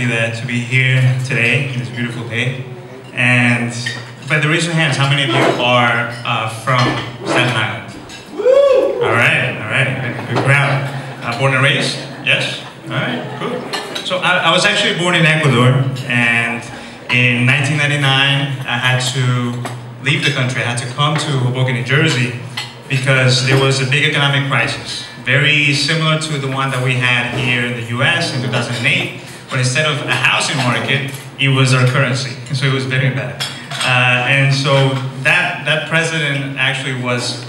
happy to be here today, in this beautiful day. And by the raise your hands, how many of you are from Staten Island? Woo! All right, good crowd. Born and raised? Yes? All right, cool. So I was actually born in Ecuador, and in 1999, I had to leave the country. I had to come to Hoboken, New Jersey, because there was a big economic crisis, very similar to the one that we had here in the US in 2008, but instead of a housing market, it was our currency, so it was very bad. And so that president actually was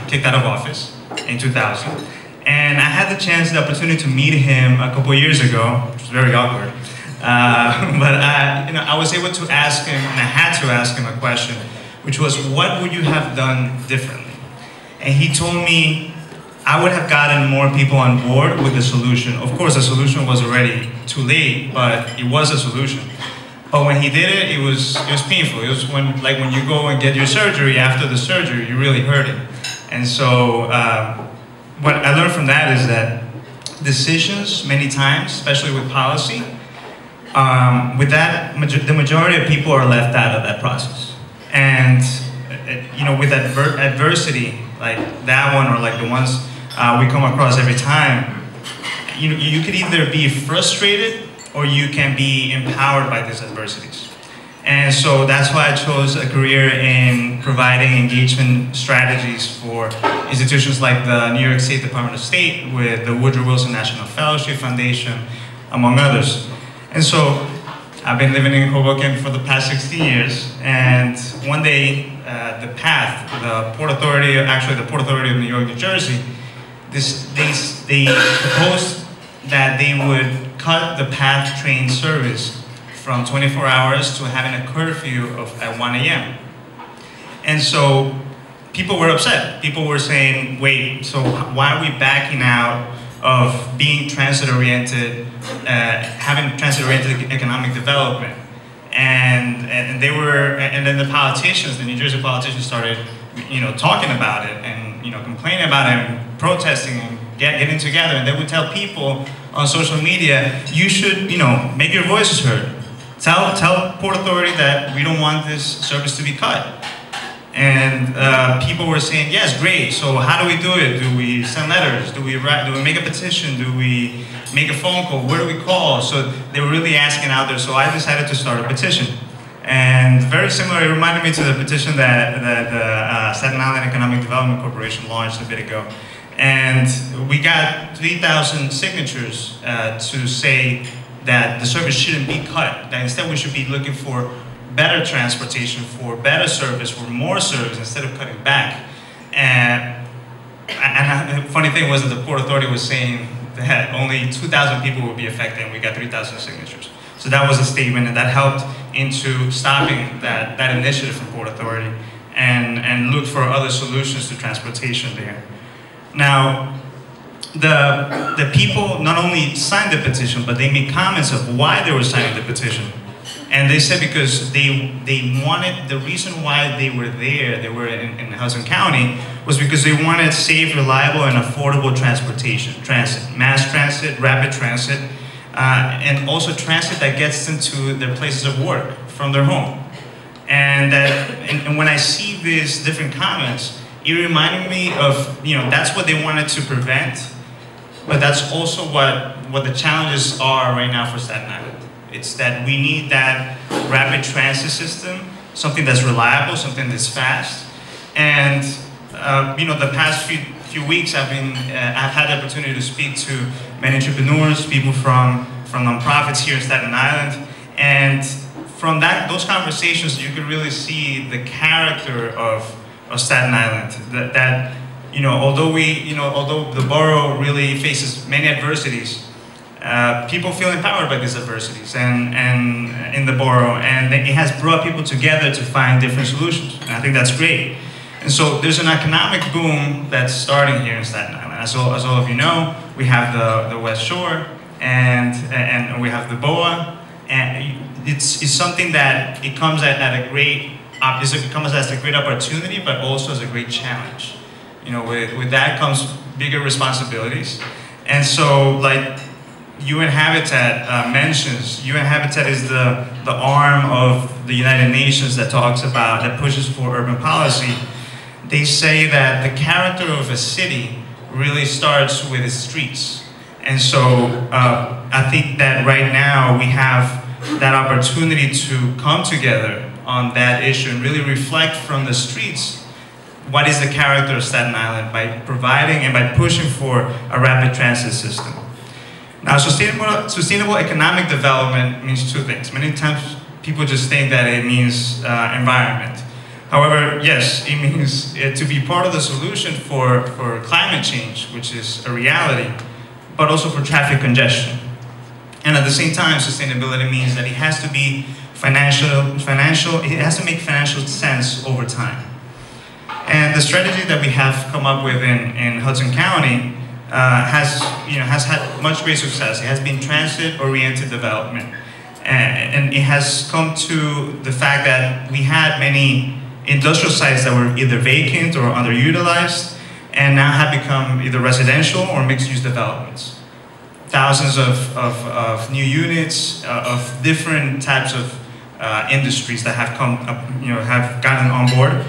kicked out of office in 2000, and I had the opportunity to meet him a couple years ago, which was very awkward. But I was able to ask him, and I had to ask him a question, which was, what would you have done differently? And he told me I would have gotten more people on board with the solution. Of course, the solution was already too late, but it was a solution. But when he did it, it was painful. It was like when you go and get your surgery, after the surgery, you really hurt it. And so what I learned from that is that decisions, many times, especially with policy, with that, the majority of people are left out of that process. And with adversity, like that one, or like the ones we come across every time, you could either be frustrated or you can be empowered by these adversities. And so that's why I chose a career in providing engagement strategies for institutions like the New York State Department of State, with the Woodrow Wilson National Fellowship Foundation, among others. And so I've been living in Hoboken for the past 16 years, and one day the Port Authority of New York, New Jersey, they proposed that they would cut the PATH train service from 24 hours to having a curfew at 1 a.m. And so people were upset. People were saying, wait, so why are we backing out of being transit-oriented, having transit-oriented economic development? And then the politicians, the New Jersey politicians, started, talking about it and complaining about it and protesting and getting together. And they would tell people on social media, you should, make your voices heard. Tell Port Authority that we don't want this service to be cut. And people were saying, yes, great, so how do we do it? Do we send letters? Do we make a petition? Do we make a phone call? Where do we call? So they were really asking out there, so I decided to start a petition. And very similar, it reminded me to the petition that the Staten Island Economic Development Corporation launched a bit ago. And we got 3,000 signatures to say that the service shouldn't be cut, that instead we should be looking for better transportation, for better service, for more service, instead of cutting back. And the funny thing was that the Port Authority was saying that only 2,000 people would be affected, and we got 3,000 signatures. So that was a statement, and that helped into stopping that initiative from Port Authority and look for other solutions to transportation there. Now, the people not only signed the petition, but they made comments of why they were signing the petition. And they said because they wanted, the reason why they were there, they were in Hudson County, was because they wanted safe, reliable, and affordable transportation, mass transit, rapid transit, and also transit that gets them to their places of work from their home. And when I see these different comments, it reminded me of, that's what they wanted to prevent, but that's also what the challenges are right now for Staten Island. It's that we need that rapid transit system, something that's reliable, something that's fast. And the past few weeks, I've had the opportunity to speak to many entrepreneurs, people from nonprofits here in Staten Island, and from those conversations, you can really see the character of Staten Island. That although the borough really faces many adversities, people feel empowered by these adversities and in the borough, and it has brought people together to find different solutions, and I think that's great. And so there's an economic boom that's starting here in Staten Island. As all of you know, we have the West Shore, and we have the BOA, and it's something that it comes as a great opportunity, but also as a great challenge. With that comes bigger responsibilities. And so, UN Habitat mentions, UN Habitat is the arm of the United Nations that talks about, that pushes for urban policy. They say that the character of a city really starts with its streets. And so I think that right now we have that opportunity to come together on that issue and really reflect from the streets what is the character of Staten Island by providing and by pushing for a rapid transit system. Now, sustainable economic development means two things. Many times people just think that it means environment. However, yes, it means to be part of the solution for climate change, which is a reality, but also for traffic congestion. And at the same time, sustainability means that it has to be it has to make financial sense over time. And the strategy that we have come up with in Hudson County has had much great success. It has been transit-oriented development. And it has come to the fact that we had many industrial sites that were either vacant or underutilized, and now have become either residential or mixed-use developments. Thousands of new units of different types of industries that have come up, have gotten on board,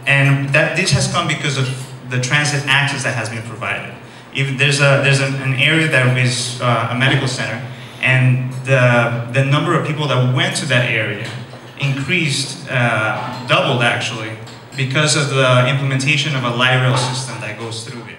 and that this has come because of the transit access that has been provided. Even there's an area that is a medical center, and the number of people that went to that area increased, doubled actually, because of the implementation of a light rail system that goes through there.